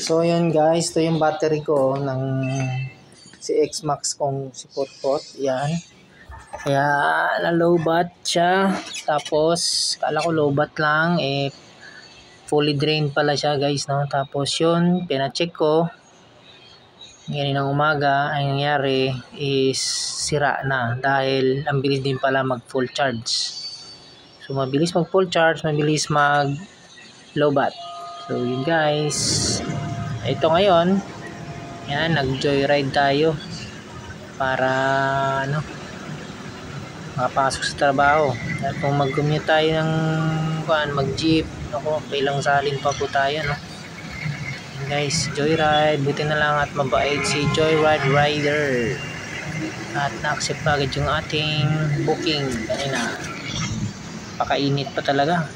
So yun guys, ito yung battery ko ng si X-Max kong si Potpot. Yan. Kaya na low bat siya. Tapos kala ko low bat lang, fully drained pala siya guys, no. Tapos yun, pina-check ko. Ngayon ng umaga, ang nangyari is sira na dahil ang bilis din pala mag full charge. So mabilis mag full charge, mabilis mag low bat. So yun guys, ito ngayon, yan, nag-joyride tayo para makapasok sa trabaho. At kung mag-commute tayo ng mag-jeep, kailang salin pa po tayo, no. Yan guys, joyride, buti na lang at mabait si Joyride Rider at na-accept agad yung ating booking kanina. Pakainit pa talaga.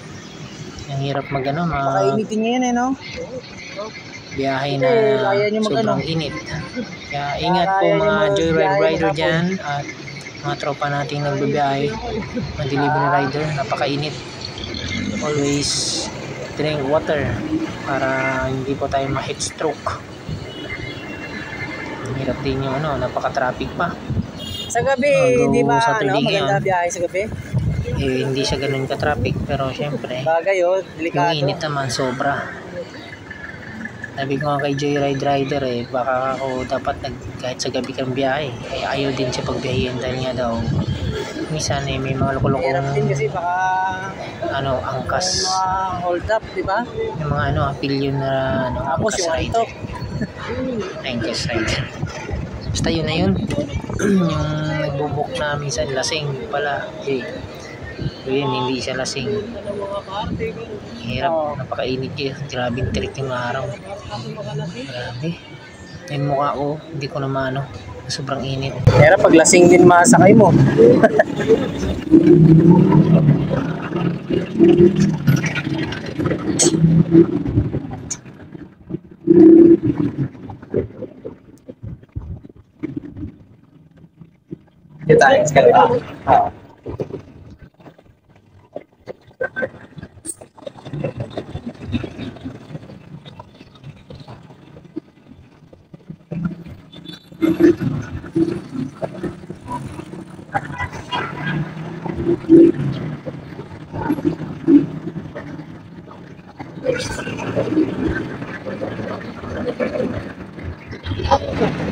Ang hirap pakainitin ngayon no? Biyahe na sobrang init. Kaya ingat po mga Joyride Rider dyan at mga tropa nating nagbabiyahe, mga delivery rider, napakainit. Always drink water para hindi po tayo ma-heat stroke. Ang hirap din yung napaka-traffic pa. Sa gabi, hindi ba maganda biyahe sa gabi? Hindi siya ganun ka-traffic, pero syempre bagay delikado. Yung init naman sobra. Sabi ko nga kay Joyride Rider baka ako dapat kahit sa gabi kang biyahe, ayaw din siya pagbiyahin dahil nga daw minsan may mga loko-lokong hirap din kasi baka angkas, mga hold up, di ba? Yung mga apilyon na tapos yung rider. Angkas rider. Basta yun na yun. Yung nagbubuk na minsan lasing pala. So yun, hindi siya lasing. Hirap, napakainit yun. Grabing tirik yung araw. Grabe. Yung mukha ko, hindi ko naman sobrang init. Pero pag lasing din masakay mo. Kita sekarang.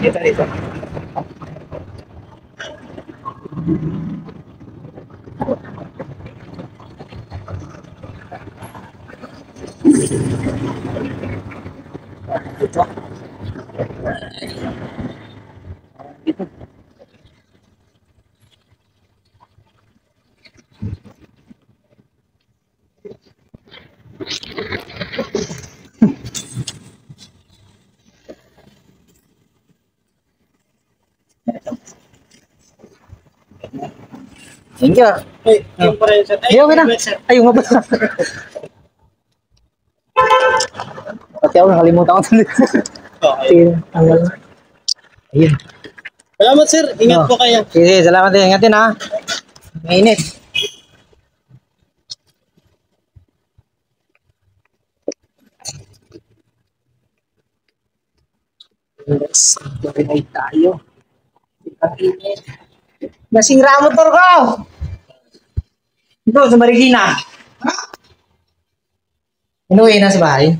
Kita dito. Thank you. Yung pa rin sa okay na. Ayun nga ba? Pati ako nakalimutan ko tuloy. Ayun. Salamat sir, ingat po kayo. Sige, salamat din. Ingat din ha. Mainit. Let's joyride tayo. Init. Nasira motor ko! Ito, sa Marikina. Inuwi na sa bahay.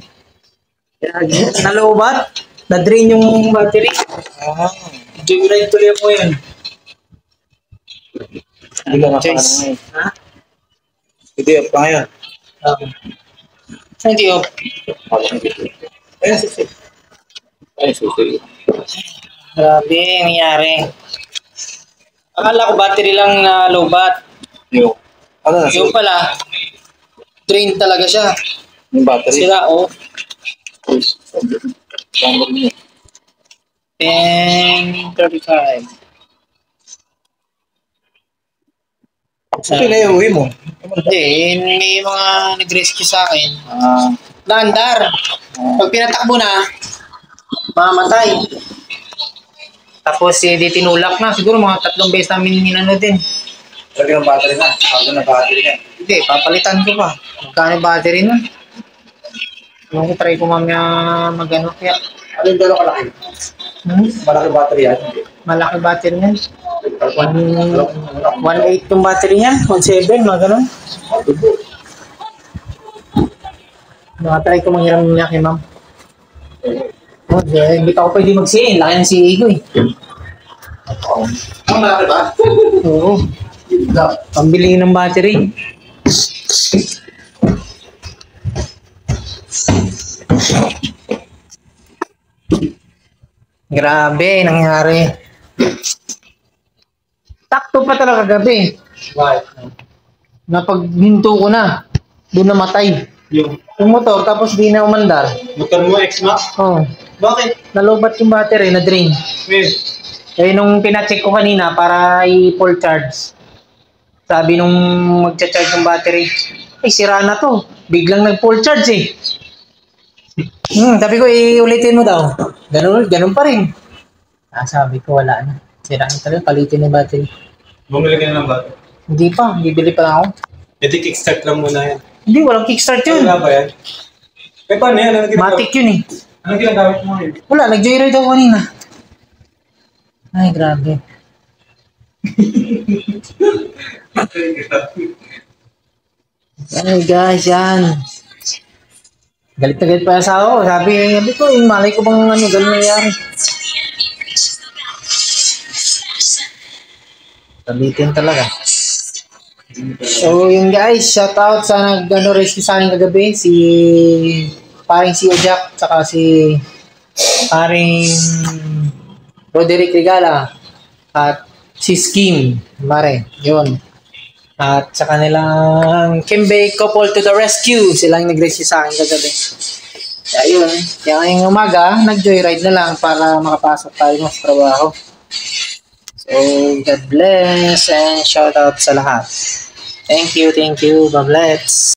Nalobat. Na-drain yung battery. Joyride tuloy mo yun. Hindi ka makakalangay. Ha? Hindi, off pa ngayon. Hindi off. Ayun, susi. Ayun, susi. Grabe, nangyari. Akala ko battery lang na low bat. Yung, ano na, Yung pala, drain talaga siya. yung battery. Sira, 10:35. Okay na yung uwi mo. Hindi, may mga nag-rescue sa akin. Naandar. Pag pinatakbo na, mamatay. Tapos di tinulak na. Siguro mga 3 beses namin ninano din. Lagyan ng battery na. Bago na battery na. Hindi, papalitan ko pa. Magkano battery nun? Yung try ko mamaya mag-ano kaya. Ano yung gano'ng kalaki? Malaki battery yan. Malaki battery niyan. 1.8 yung battery niyan. 1.7, mga ganun. Nakatry ko manghiram niya kay ma'am. Oh, hindi pa ako pwede mag-CA. Laki ng CA ko eh. Ang malaki ba? Oo. Pambili ng battery. Grabe, nangyari. Takto pa talaga gabi. Bakit? Napaghinto ko na, doon namatay. Yung Yung motor, tapos di na umandar. motor mo, X-Max? Oh, Bakit? nalobat yung battery, na-drain. Well, Eh, nung pinacheck ko kanina para i-full charge, sabi nung magcha-charge yung battery, ay sira na to. Biglang nag-full charge eh. Sabi ko, ulitin mo daw. Ganun pa rin. Sabi ko, wala na. Sira na talaga, palitin yung battery. bumili ka na ng battery. Hindi pa, bibili pa lang ako. E di kickstart lang muna yan. Hindi, walang kickstart yun. Wala ba yan? Eh, paano yan? Matic yun eh. Anong ginagamit mo yun? Wala, nag-joyride ako kanina. Ay, grabe. Ay, guys, yan. Galit na galit pa yung asawa ko. Sabi ko, malay ko bang ano, ganun nangyari. Sabitin talaga. So, yun guys, shout out sa nag-rescue sa akin kagabi. Si paring si Jack, tsaka si paring Roderick Regala at si Skim Mare, yun. At sa kanilang Kimbe couple to the rescue, sila yung nag-rescue sa akin kagabi. Kaya yun, kaya ngayong umaga, nag-joyride na lang para makapasok tayo sa trabaho. So, God bless and shout out sa lahat. Thank you, God bless.